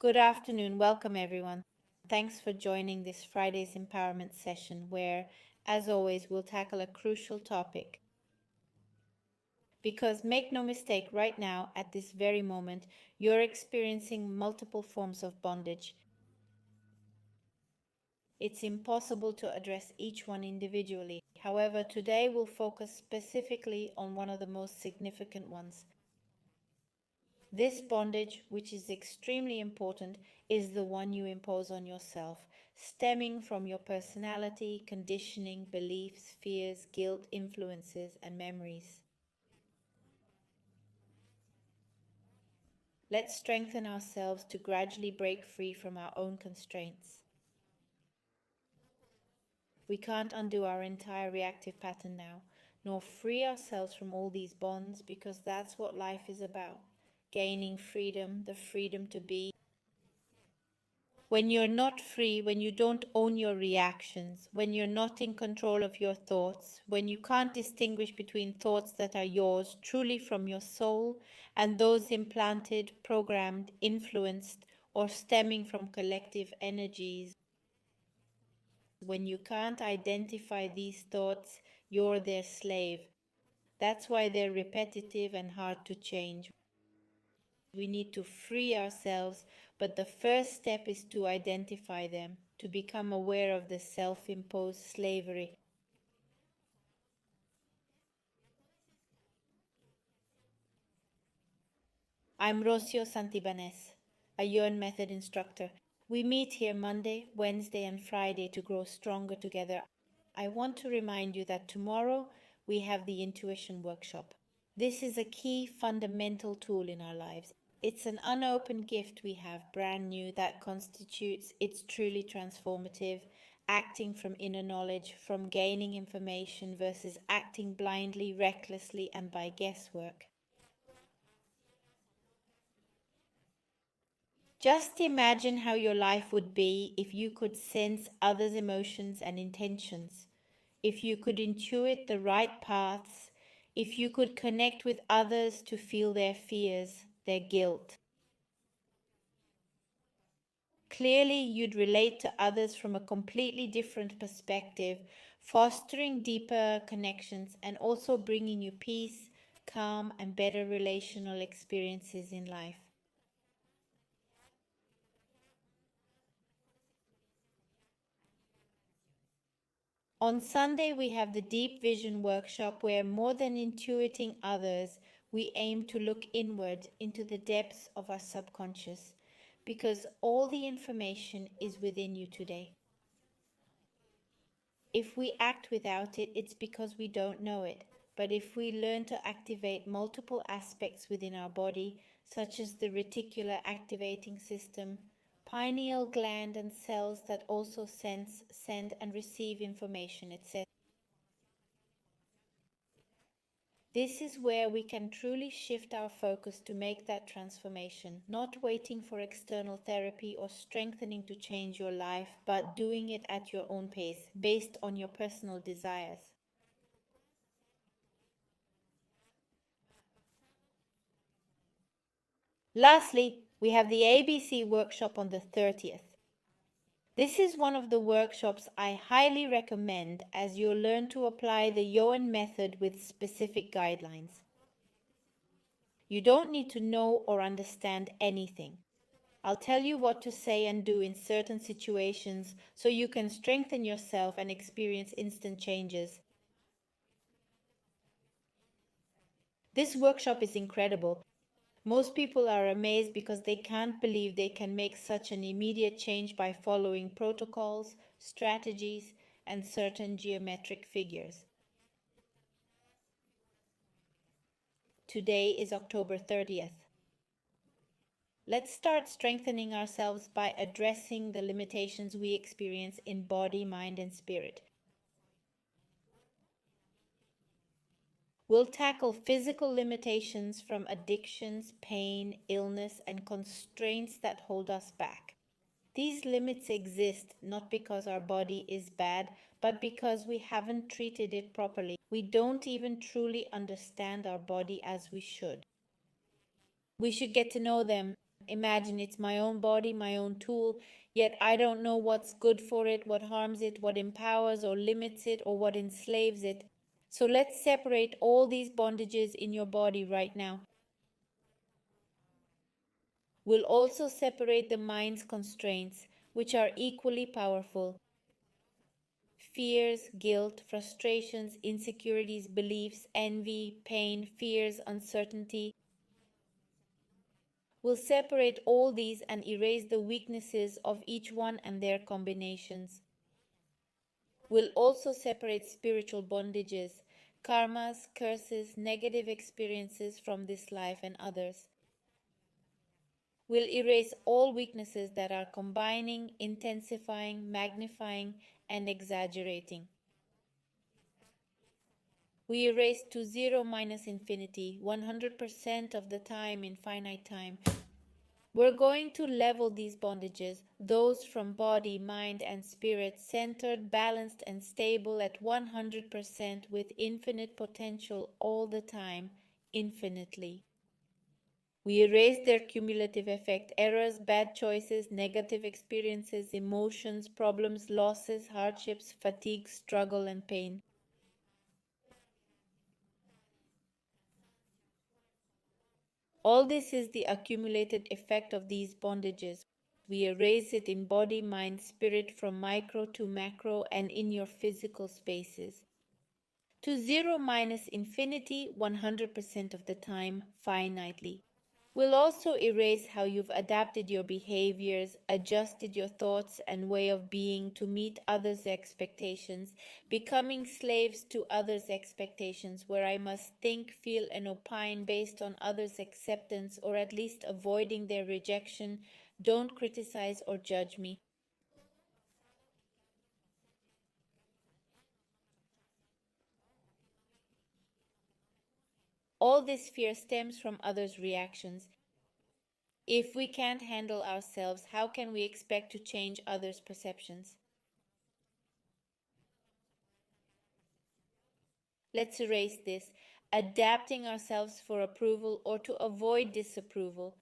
Good afternoon. Welcome, everyone. Thanks for joining this Friday's empowerment session, where, as always, we'll tackle a crucial topic. Because make no mistake, right now, at this very moment, you're experiencing multiple forms of bondage. It's impossible to address each one individually. However, today we'll focus specifically on one of the most significant ones. This bondage, which is extremely important, is the one you impose on yourself, stemming from your personality, conditioning, beliefs, fears, guilt, influences, and memories. Let's strengthen ourselves to gradually break free from our own constraints. We can't undo our entire reactive pattern now, nor free ourselves from all these bonds, because that's what life is about: gaining freedom, the freedom to be. When you're not free, when you don't own your reactions, when you're not in control of your thoughts, when you can't distinguish between thoughts that are yours truly from your soul and those implanted, programmed, influenced, or stemming from collective energies, when you can't identify these thoughts, you're their slave. That's why they're repetitive and hard to change. We need to free ourselves, but the first step is to identify them, to become aware of the self-imposed slavery. I'm Rocio a Yuen method instructor. We meet here Monday, Wednesday, and Friday to grow stronger together. I want to remind you that tomorrow we have the intuition workshop. This is a key fundamental tool in our lives. It's an unopened gift we have, brand new, that constitutes it's truly transformative, acting from inner knowledge, from gaining information versus acting blindly, recklessly, and by guesswork. Just imagine how your life would be if you could sense others' emotions and intentions, if you could intuit the right paths, if you could connect with others to feel their fears, their guilt. Clearly, you'd relate to others from a completely different perspective, fostering deeper connections and also bringing you peace, calm, and better relational experiences in life. On Sunday, we have the Deep Vision workshop where, more than intuiting others, we aim to look inward into the depths of our subconscious, because all the information is within you today. If we act without it, it's because we don't know it. But if we learn to activate multiple aspects within our body, such as the reticular activating system, pineal gland, and cells that also sense, send, and receive information, etc., this is where we can truly shift our focus to make that transformation, not waiting for external therapy or strengthening to change your life, but doing it at your own pace, based on your personal desires. Lastly, we have the ABC workshop on the 30th. This is one of the workshops I highly recommend, as you'll learn to apply the Yuen method with specific guidelines. You don't need to know or understand anything. I'll tell you what to say and do in certain situations so you can strengthen yourself and experience instant changes. This workshop is incredible. Most people are amazed because they can't believe they can make such an immediate change by following protocols, strategies, and certain geometric figures. Today is October 30th. Let's start strengthening ourselves by addressing the limitations we experience in body, mind, and spirit. We'll tackle physical limitations from addictions, pain, illness, and constraints that hold us back. These limits exist not because our body is bad, but because we haven't treated it properly. We don't even truly understand our body as we should. We should get to know them Imagine it's my own body, my own tool, yet I don't know what's good for it, what harms it, what empowers or limits it, or what enslaves it. So let's separate all these bondages in your body right now. We'll also separate the mind's constraints, which are equally powerful. Fears, guilt, frustrations, insecurities, beliefs, envy, pain, fears, uncertainty. We'll separate all these and erase the weaknesses of each one and their combinations. We'll also separate spiritual bondages, karmas, curses, negative experiences from this life and others. We'll erase all weaknesses that are combining, intensifying, magnifying, and exaggerating. We erase to zero minus infinity, 100% of the time in finite time. We're going to level these bondages, those from body, mind, and spirit, centered, balanced, and stable at 100% with infinite potential all the time, infinitely. We erase their cumulative effect, errors, bad choices, negative experiences, emotions, problems, losses, hardships, fatigue, struggle, and pain. All this is the accumulated effect of these bondages. We erase it in body, mind, spirit from micro to macro and in your physical spaces. To zero minus infinity 100% of the time, finitely. We'll also erase how you've adapted your behaviors, adjusted your thoughts and way of being to meet others' expectations, becoming slaves to others' expectations, where I must think, feel, and opine based on others' acceptance or at least avoiding their rejection. Don't criticize or judge me. All this fear stems from others' reactions. If we can't handle ourselves, how can we expect to change others' perceptions? Let's erase this, adapting ourselves for approval or to avoid disapproval.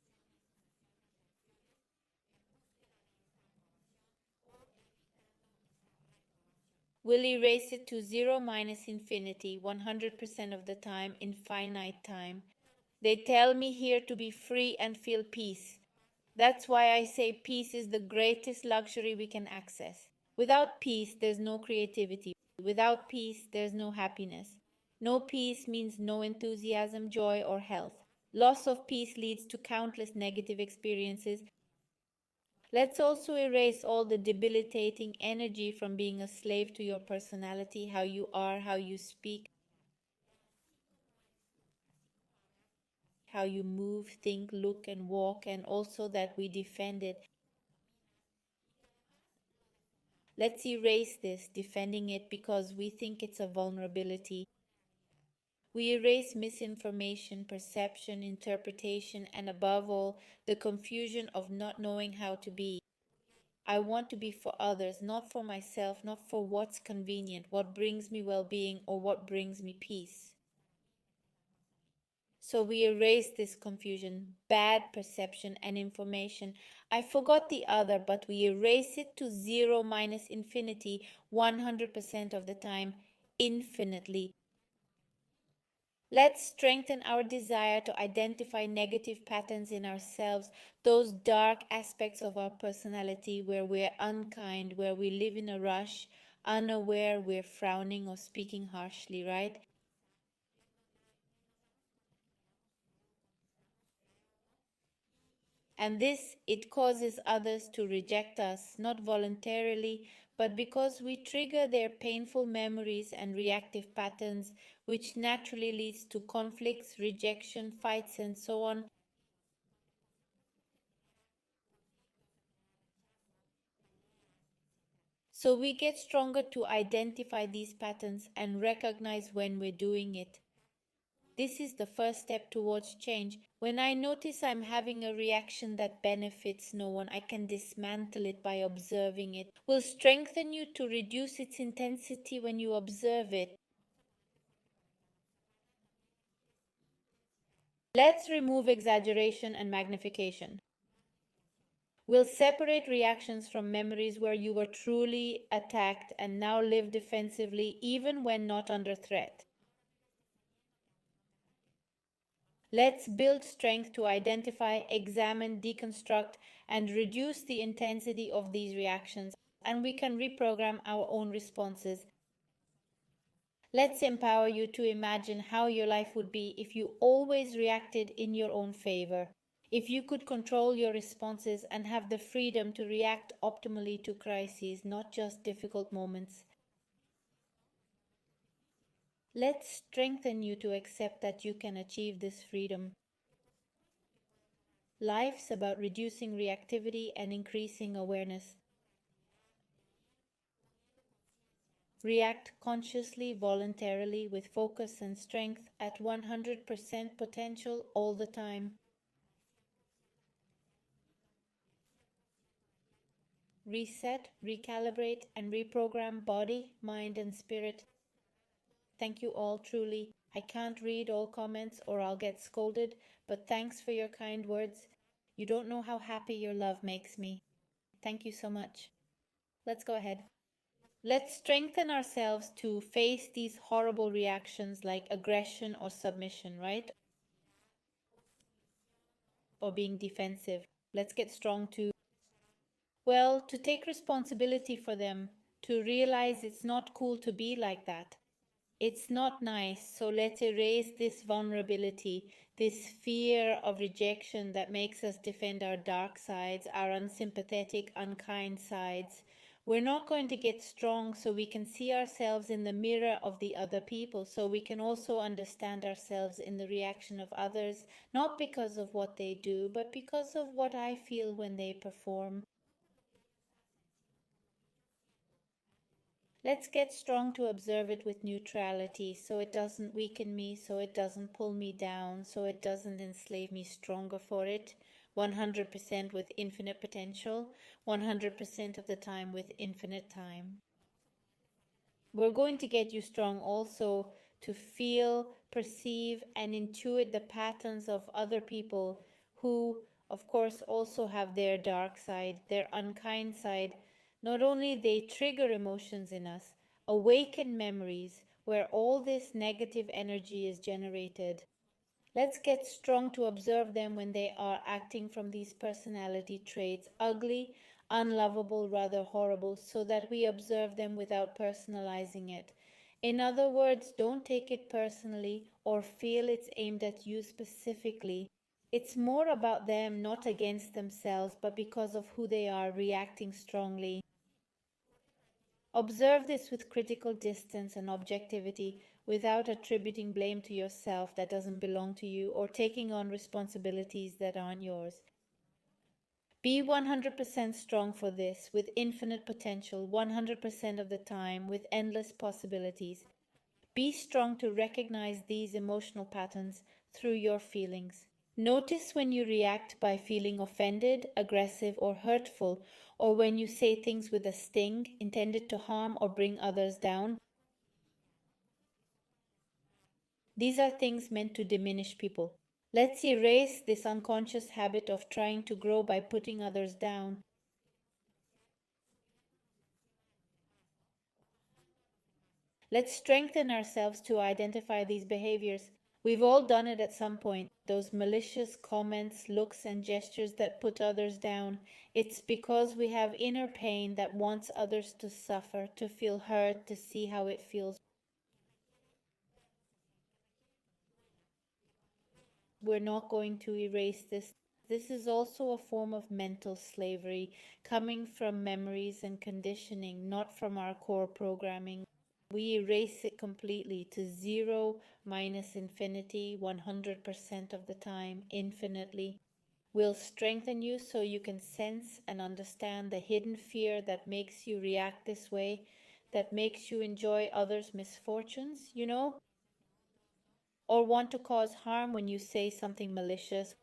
We'll erase it to zero minus infinity 100% of the time in finite time. They tell me here to be free and feel peace. That's why I say peace is the greatest luxury we can access. Without peace, there's no creativity. Without peace, there's no happiness. No peace means no enthusiasm, joy, or health. Loss of peace leads to countless negative experiences. Let's also erase all the debilitating energy from being a slave to your personality, how you are, how you speak, how you move, think, look, and walk, and also that we defend it. Let's erase this, defending it because we think it's a vulnerability. We erase misinformation, perception, interpretation, and above all, the confusion of not knowing how to be. I want to be for others, not for myself, not for what's convenient, what brings me well being, or what brings me peace. So we erase this confusion, bad perception, and information. I forgot the other, but we erase it to zero minus infinity 100% of the time, infinitely. Let's strengthen our desire to identify negative patterns in ourselves, those dark aspects of our personality where we're unkind, where we live in a rush, unaware we're frowning or speaking harshly, right? And this, it causes others to reject us, not voluntarily, but because we trigger their painful memories and reactive patterns, which naturally leads to conflicts, rejection, fights, and so on. So we get stronger to identify these patterns and recognize when we're doing it. This is the first step towards change. When I notice I'm having a reaction that benefits no one, I can dismantle it by observing it. Will strengthen you to reduce its intensity when you observe it. Let's remove exaggeration and magnification. We'll separate reactions from memories where you were truly attacked and now live defensively even when not under threat. Let's build strength to identify, examine, deconstruct, and reduce the intensity of these reactions, and we can reprogram our own responses. Let's empower you to imagine how your life would be if you always reacted in your own favor. If you could control your responses and have the freedom to react optimally to crises, not just difficult moments. Let's strengthen you to accept that you can achieve this freedom. Life's about reducing reactivity and increasing awareness. React consciously, voluntarily, with focus and strength at 100% potential all the time. Reset, recalibrate, and reprogram body, mind, and spirit. Thank you all, truly. I can't read all comments or I'll get scolded, but thanks for your kind words. You don't know how happy your love makes me. Thank you so much. Let's go ahead. Let's strengthen ourselves to face these horrible reactions like aggression or submission, right? Or being defensive. Let's get strong to, well, to take responsibility for them, to realize it's not cool to be like that. It's not nice, so let's erase this vulnerability, this fear of rejection that makes us defend our dark sides, our unsympathetic, unkind sides. We're not going to get strong so we can see ourselves in the mirror of the other people, so we can also understand ourselves in the reaction of others, not because of what they do, but because of what I feel when they perform. Let's get strong to observe it with neutrality, so it doesn't weaken me, so it doesn't pull me down, so it doesn't enslave me stronger for it. 100% with infinite potential, 100% of the time with infinite time. We're going to get you strong also to feel, perceive, and intuit the patterns of other people who, of course, also have their dark side, their unkind side. Not only they trigger emotions in us, awaken memories where all this negative energy is generated. Let's get strong to observe them when they are acting from these personality traits, ugly, unlovable, rather horrible, so that we observe them without personalizing it. In other words, don't take it personally or feel it's aimed at you specifically. It's more about them, not against themselves, but because of who they are reacting strongly. Observe this with critical distance and objectivity without attributing blame to yourself that doesn't belong to you or taking on responsibilities that aren't yours. Be 100% strong for this with infinite potential 100% of the time with endless possibilities. Be strong to recognize these emotional patterns through your feelings. Notice when you react by feeling offended, aggressive, or hurtful, or when you say things with a sting intended to harm or bring others down. These are things meant to diminish people. Let's erase this unconscious habit of trying to grow by putting others down. Let's strengthen ourselves to identify these behaviors. We've all done it at some point. Those malicious comments, looks, and gestures that put others down. It's because we have inner pain that wants others to suffer, to feel hurt, to see how it feels. We're not going to erase this. This is also a form of mental slavery, coming from memories and conditioning, not from our core programming. We erase it completely to zero minus infinity 100% of the time, infinitely. We'll strengthen you so you can sense and understand the hidden fear that makes you react this way, that makes you enjoy others' misfortunes, or want to cause harm when you say something malicious.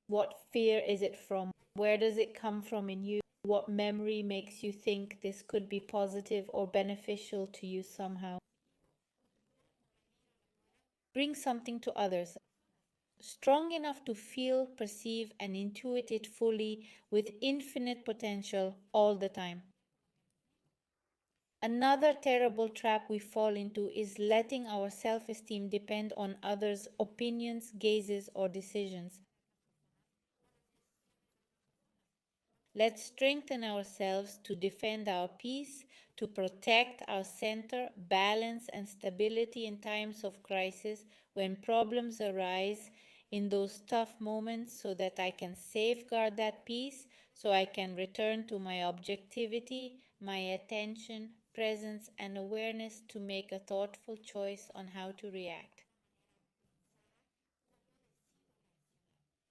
What fear is it from? Where does it come from in you? What memory makes you think this could be positive or beneficial to you somehow? Bring something to others. strong enough to feel, perceive, and intuit it fully with infinite potential all the time. Another terrible trap we fall into is letting our self esteem depend on others' opinions, gazes, or decisions. Let's strengthen ourselves to defend our peace, to protect our center, balance, and stability in times of crisis when problems arise in those tough moments so that I can safeguard that peace, so I can return to my objectivity, my attention, presence, and awareness to make a thoughtful choice on how to react.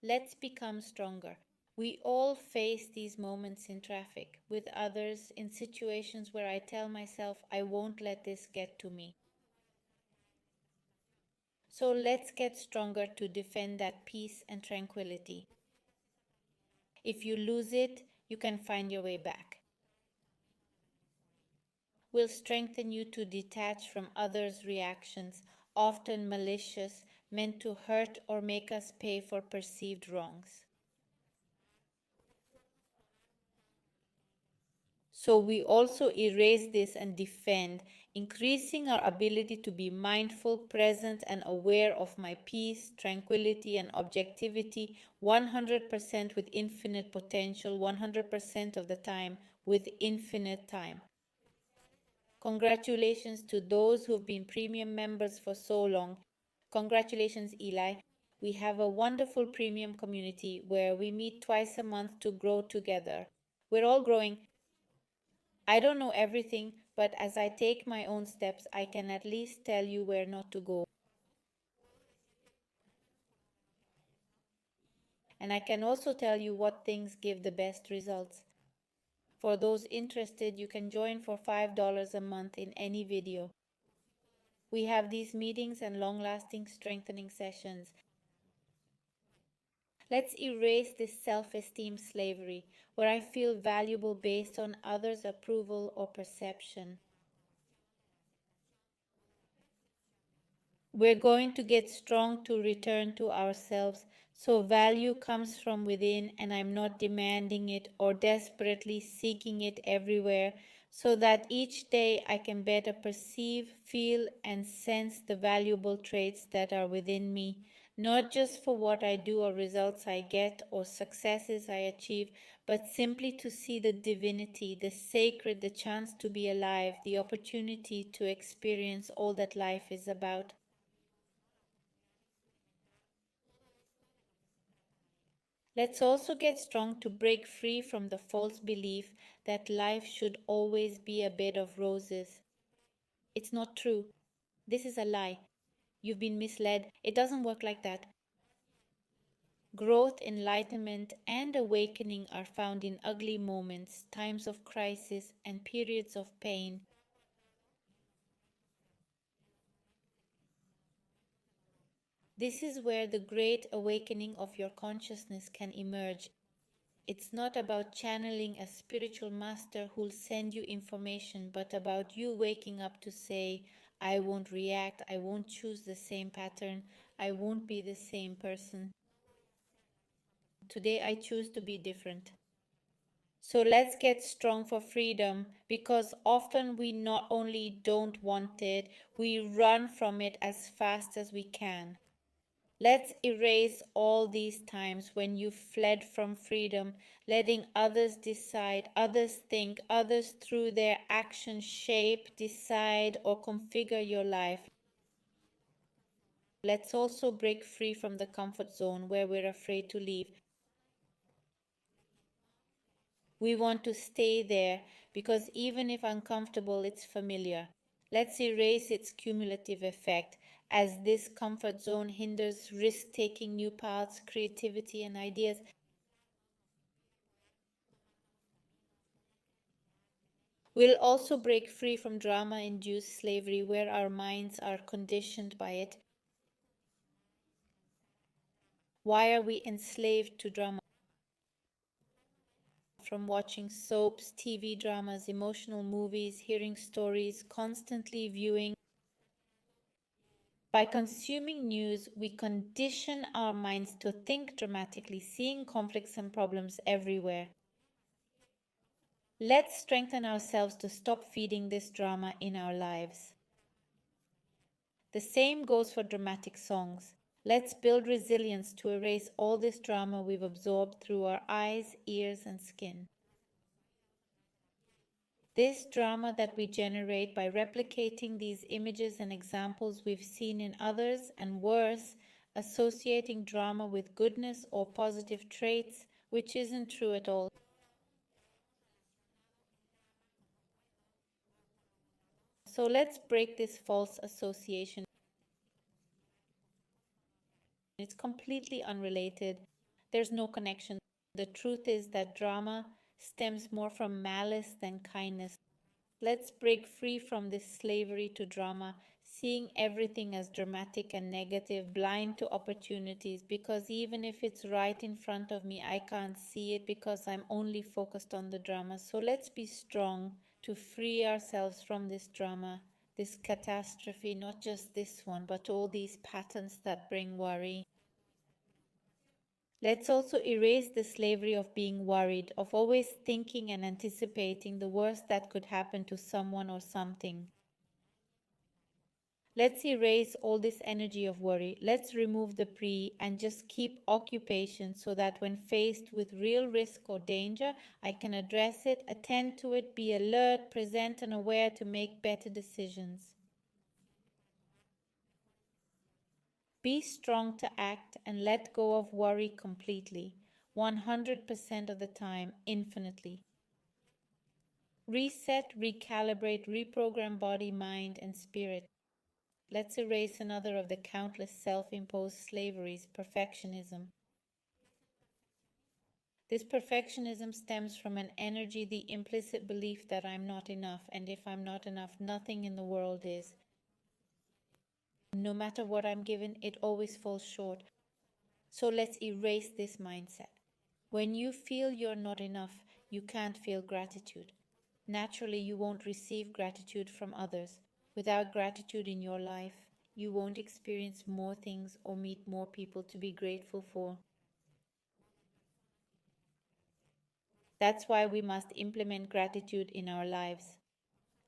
Let's become stronger. We all face these moments in traffic, with others, in situations where I tell myself I won't let this get to me. So let's get stronger to defend that peace and tranquility. If you lose it, you can find your way back. Will strengthen you to detach from others' reactions, often malicious, meant to hurt or make us pay for perceived wrongs. So we also erase this and defend, increasing our ability to be mindful, present, and aware of my peace, tranquility, and objectivity 100% with infinite potential, 100% of the time with infinite time. Congratulations to those who've been premium members for so long. Congratulations, Eli. We have a wonderful premium community where we meet twice a month to grow together. We're all growing. I don't know everything, but as I take my own steps, I can at least tell you where not to go. And I can also tell you what things give the best results. For those interested, you can join for $5 a month in any video. We have these meetings and long-lasting strengthening sessions. Let's erase this self-esteem slavery, where I feel valuable based on others' approval or perception. We're going to get strong to return to ourselves, so value comes from within and I'm not demanding it or desperately seeking it everywhere, so that each day I can better perceive, feel, and sense the valuable traits that are within me, not just for what I do or results I get or successes I achieve, but simply to see the divinity, the sacred, the chance to be alive, the opportunity to experience all that life is about. Let's also get strong to break free from the false belief that life should always be a bed of roses. It's not true. This is a lie. You've been misled. It doesn't work like that. Growth, enlightenment, and awakening are found in ugly moments, times of crisis, and periods of pain. This is where the great awakening of your consciousness can emerge. It's not about channeling a spiritual master who'll send you information, but about you waking up to say, I won't react, I won't choose the same pattern, I won't be the same person. Today I choose to be different. So let's get strong for freedom, because often we not only don't want it, we run from it as fast as we can. Let's erase all these times when you fled from freedom, letting others decide, others think, others through their actions shape, decide, or configure your life. Let's also break free from the comfort zone where we're afraid to leave. We want to stay there because even if uncomfortable, it's familiar. Let's erase its cumulative effect, as this comfort zone hinders risk-taking, new paths, creativity, and ideas. We'll also break free from drama-induced slavery, where our minds are conditioned by it. Why are we enslaved to drama? From watching soaps, TV dramas, emotional movies, hearing stories, constantly viewing By consuming news, we condition our minds to think dramatically, seeing conflicts and problems everywhere. Let's strengthen ourselves to stop feeding this drama in our lives. The same goes for dramatic songs. Let's build resilience to erase all this drama we've absorbed through our eyes, ears, and skin. This drama that we generate by replicating these images and examples we've seen in others, and worse, associating drama with goodness or positive traits, which isn't true at all. So let's break this false association. It's completely unrelated. There's no connection. The truth is that drama stems more from malice than kindness. Let's break free from this slavery to drama, seeing everything as dramatic and negative, blind to opportunities, because even if it's right in front of me, I can't see it because I'm only focused on the drama. So let's be strong to free ourselves from this drama, this catastrophe, not just this one, but all these patterns that bring worry. Let's also erase the slavery of being worried, of always thinking and anticipating the worst that could happen to someone or something. Let's erase all this energy of worry. Let's remove the pre and just keep occupation so that when faced with real risk or danger, I can address it, attend to it, be alert, present, and aware to make better decisions. Be strong to act and let go of worry completely, 100% of the time, infinitely. Reset, recalibrate, reprogram body, mind, and spirit. Let's erase another of the countless self-imposed slaveries, perfectionism. This perfectionism stems from an energy, the implicit belief that I'm not enough, and if I'm not enough, nothing in the world is. No matter what I'm given, it always falls short. So let's erase this mindset. When you feel you're not enough, you can't feel gratitude. Naturally, you won't receive gratitude from others. Without gratitude in your life, you won't experience more things or meet more people to be grateful for. That's why we must implement gratitude in our lives.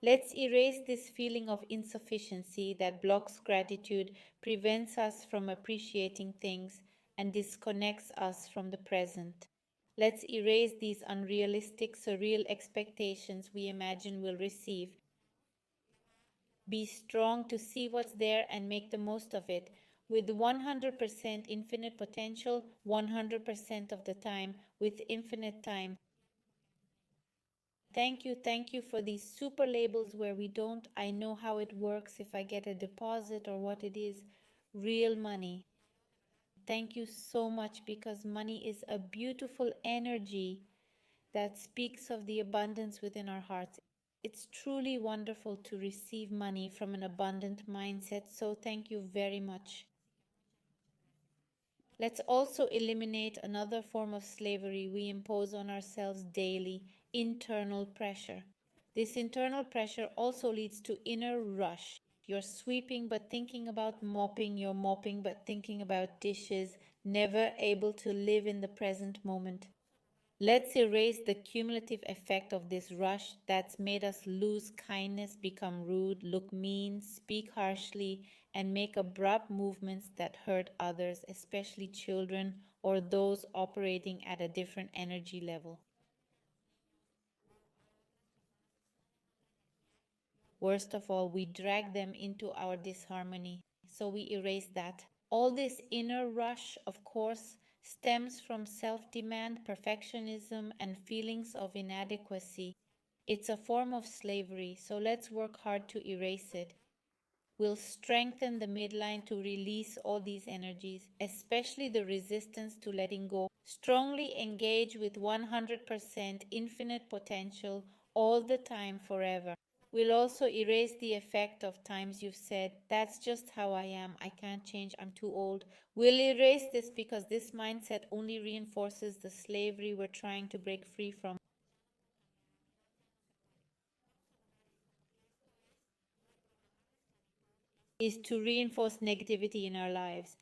Let's erase this feeling of insufficiency that blocks gratitude, prevents us from appreciating things, and disconnects us from the present. Let's erase these unrealistic, surreal expectations we imagine we'll receive. Be strong to see what's there and make the most of it. With 100% infinite potential, 100% of the time, with infinite time. Thank you for these super labels where we don't. I know how it works if I get a deposit or what it is. Real money. Thank you so much because money is a beautiful energy that speaks of the abundance within our hearts. It's truly wonderful to receive money from an abundant mindset, so thank you very much. Let's also eliminate another form of slavery we impose on ourselves daily, internal pressure. This internal pressure also leads to inner rush. You're sweeping but thinking about mopping, you're mopping but thinking about dishes, never able to live in the present moment. Let's erase the cumulative effect of this rush that's made us lose kindness, become rude, look mean, speak harshly, and make abrupt movements that hurt others, especially children or those operating at a different energy level. Worst of all, we drag them into our disharmony, so we erase that. All this inner rush, of course, stems from self-demand, perfectionism, and feelings of inadequacy. It's a form of slavery, so let's work hard to erase it. We'll strengthen the midline to release all these energies, especially the resistance to letting go. Strongly engage with 100% infinite potential all the time, forever. We'll also erase the effect of times you've said, that's just how I am, I can't change, I'm too old. We'll erase this because this mindset only reinforces the slavery we're trying to break free from. is to reinforce negativity in our lives.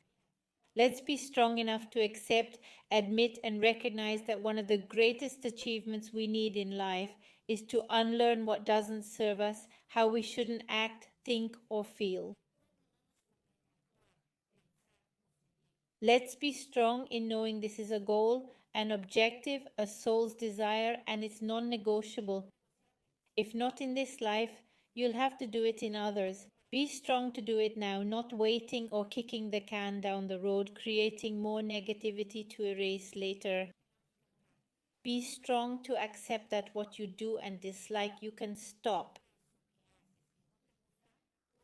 Let's be strong enough to accept, admit, and recognize that one of the greatest achievements we need in life is to unlearn what doesn't serve us, how we shouldn't act, think, or feel. Let's be strong in knowing this is a goal, an objective, a soul's desire, and it's non-negotiable. If not in this life, you'll have to do it in others. Be strong to do it now, not waiting or kicking the can down the road, creating more negativity to erase later. Be strong to accept that what you do and dislike, you can stop.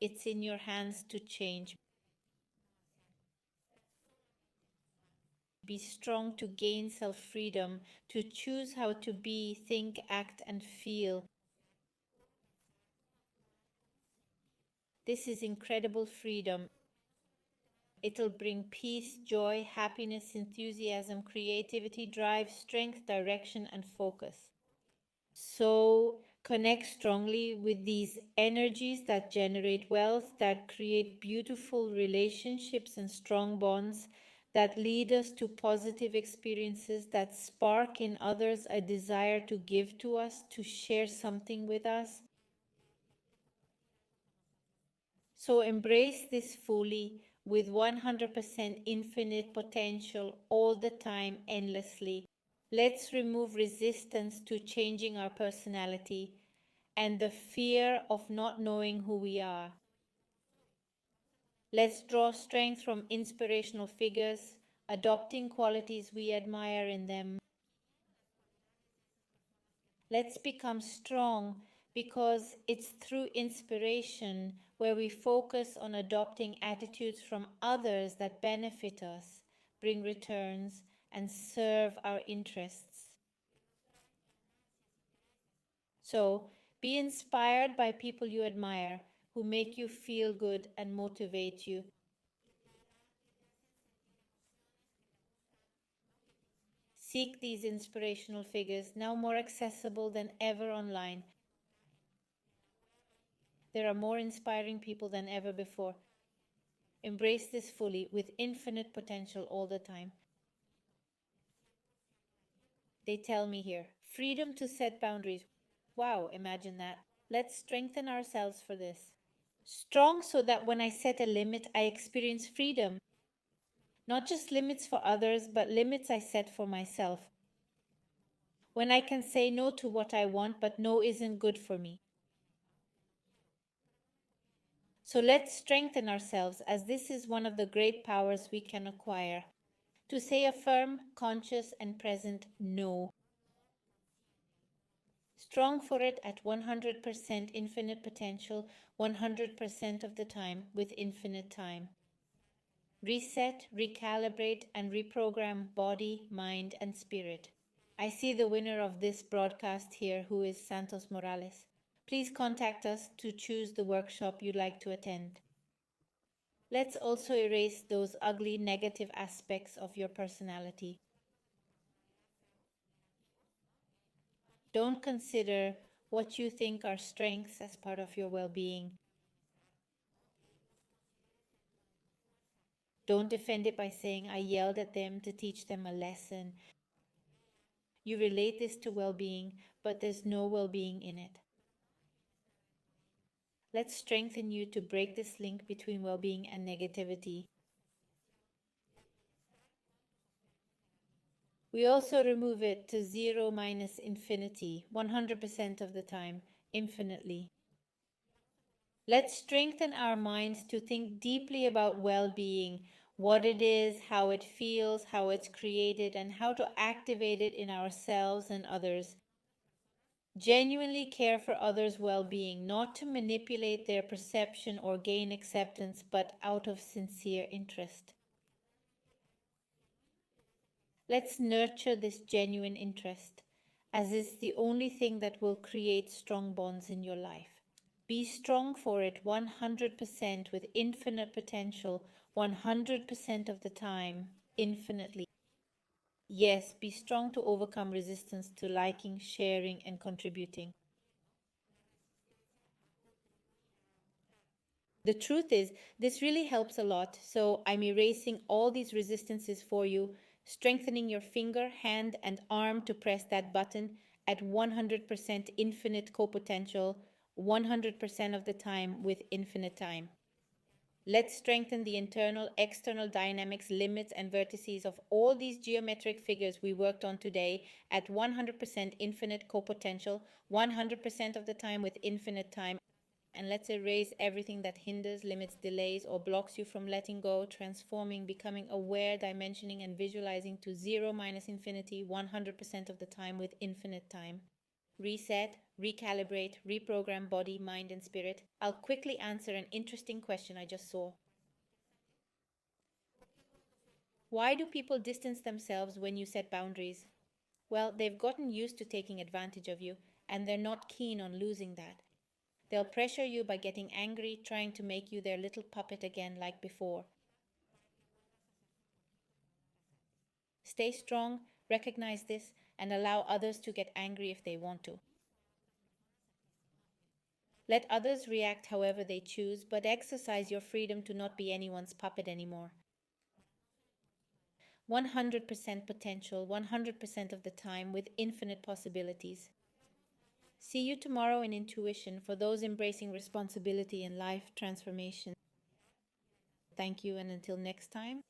It's in your hands to change. Be strong to gain self-freedom, to choose how to be, think, act, and feel. This is incredible freedom. It'll bring peace, joy, happiness, enthusiasm, creativity, drive, strength, direction, and focus. So connect strongly with these energies that generate wealth, that create beautiful relationships and strong bonds, that lead us to positive experiences, that spark in others a desire to give to us, to share something with us. So embrace this fully with 100% infinite potential all the time, endlessly. Let's remove resistance to changing our personality and the fear of not knowing who we are. Let's draw strength from inspirational figures, adopting qualities we admire in them. Let's become strong because it's through inspiration where we focus on adopting attitudes from others that benefit us, bring returns, and serve our interests. So, be inspired by people you admire, who make you feel good and motivate you. Seek these inspirational figures, now more accessible than ever online. There are more inspiring people than ever before. Embrace this fully with infinite potential all the time. They tell me here, freedom to set boundaries. Wow, imagine that. Let's strengthen ourselves for this. Strong so that when I set a limit, I experience freedom. Not just limits for others, but limits I set for myself. When I can say no to what I want, but no isn't good for me. So let's strengthen ourselves, as this is one of the great powers we can acquire. To say a firm, conscious, and present no. Strong for it at 100% infinite potential, 100% of the time with infinite time. Reset, recalibrate, and reprogram body, mind, and spirit. I see the winner of this broadcast here, who is Santos Morales. Please contact us to choose the workshop you'd like to attend. Let's also erase those ugly negative aspects of your personality. Don't consider what you think are strengths as part of your well-being. Don't defend it by saying, I yelled at them to teach them a lesson. You relate this to well-being, but there's no well-being in it. Let's strengthen you to break this link between well-being and negativity. We also remove it to 0 minus infinity, 100% of the time, infinitely. Let's strengthen our minds to think deeply about well-being, what it is, how it feels, how it's created, and how to activate it in ourselves and others. Genuinely care for others' well-being, not to manipulate their perception or gain acceptance, but out of sincere interest. Let's nurture this genuine interest, as it's the only thing that will create strong bonds in your life. Be strong for it 100% with infinite potential, 100% of the time, infinitely. Yes, be strong to overcome resistance to liking, sharing, and contributing. The truth is, this really helps a lot. So I'm erasing all these resistances for you, strengthening your finger, hand, and arm to press that button at 100% infinite co-potential, 100% of the time with infinite time. Let's strengthen the internal, external dynamics, limits, and vertices of all these geometric figures we worked on today at 100% infinite co-potential, 100% of the time with infinite time. And let's erase everything that hinders, limits, delays, or blocks you from letting go, transforming, becoming aware, dimensioning, and visualizing to zero minus infinity 100% of the time with infinite time. Reset, recalibrate, reprogram body, mind, and spirit. I'll quickly answer an interesting question I just saw. Why do people distance themselves when you set boundaries? Well, they've gotten used to taking advantage of you, and they're not keen on losing that. They'll pressure you by getting angry, trying to make you their little puppet again like before. Stay strong, recognize this, and allow others to get angry if they want to. Let others react however they choose, but exercise your freedom to not be anyone's puppet anymore. 100% potential, 100% of the time with infinite possibilities. See you tomorrow in Intuition for those embracing responsibility and life transformation. Thank you, and until next time.